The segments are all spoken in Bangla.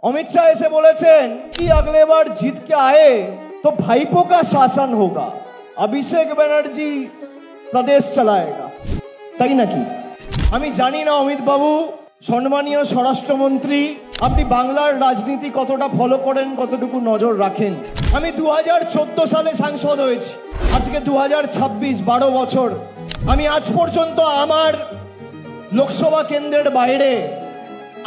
अमित शाह ऐसे बोलेছেন कि अगले बार जीत के आए तो भाईपो का शासन होगा, अभिषेक बनर्जी प्रदेश चलाएगा। তাই নাকি? আমি জানি না অমিত বাবু, সম্মানীয় স্বরাষ্ট্রমন্ত্রী, আপনি বাংলার রাজনীতি কতটা ফলো করেন, কতটুকু নজর রাখেন। আমি 2014 সালে সাংসদ হয়েছি, আজকে 2026, 12 বছর। আমি আজ পর্যন্ত আমার লোকসভা কেন্দ্রের বাইরে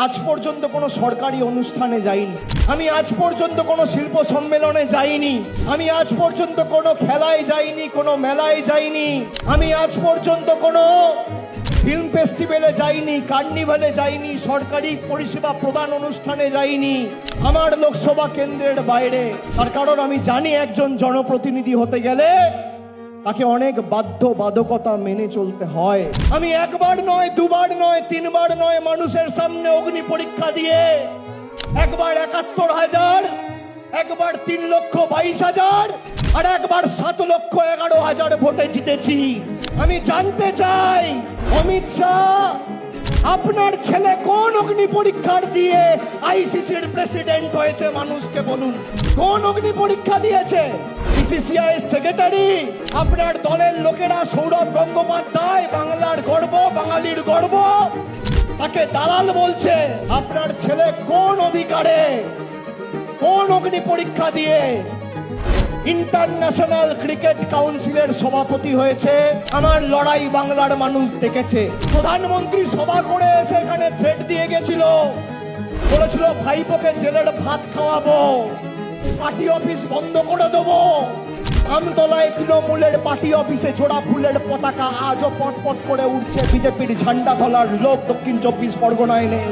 আজ পর্যন্ত কোনো সরকারি অনুষ্ঠানে যাইনি, আমি আজ পর্যন্ত কোনো শিল্প সম্মেলনে যাইনি, আমি আজ পর্যন্ত কোনো খেলায় যাইনি, কোনো মেলায় যাইনি, আমি আজ পর্যন্ত কোনো ফিল্ম ফেস্টিভ্যালে যাইনি, কার্নিভালে যাইনি, সরকারি পরিষেবা প্রদান অনুষ্ঠানে যাইনি আমার লোকসভা কেন্দ্রের বাইরে। তার কারণ আমি জানি একজন জনপ্রতিনিধি হতে গেলে তাকে অনেক বাধ্যবাধকতা মেনে চলতে হয়। আমি একবার নয়, দুবার নয়, তিনবার নয় মানুষের সামনে অগ্নি পরীক্ষা দিয়ে একবার ৭১,০০০, একবার ৩,২২,০০০ আর একবার ৭,১১,০০০ ভোটে জিতেছি। আমি জানতে চাই অমিত শাহ, আপনার ছেলে কোন অগ্নি পরীক্ষার দিয়ে আইসিসির প্রেসিডেন্ট হয়েছে? মানুষকে বলুন, কোন অগ্নি পরীক্ষা দিয়েছে? বিসিসিআই সেক্রেটারি, আপনার দলের লোকেরা, সৌরভ গঙ্গোপাধ্যায়, বাংলার গর্ব, বাঙালির গর্ব, তাকে দালাল বলছে। আপনার ছেলে কোন অধিকারে, কোন অগ্নি পরীক্ষা দিয়ে ইন্টারন্যাশনাল ক্রিকেট কাউন্সিলের সভাপতি হয়েছে? আমার লড়াই বাংলার মানুষ দেখেছে। প্রধানমন্ত্রী সভা করে এসে এখানে থ্রেট দিয়ে গেছিল, বলেছিল ভাইপোকে জেলের ভাত খাওয়াবো, পার্টি অফিস বন্ধ করে দেবো। আমতলায় তৃণমূলের পার্টি অফিসে জোড়া ফুলের পতাকা আজও পটপট করে উঠছে, বিজেপির ঝান্ডা ধরার লোক দক্ষিণ 24 পরগনায় নেই।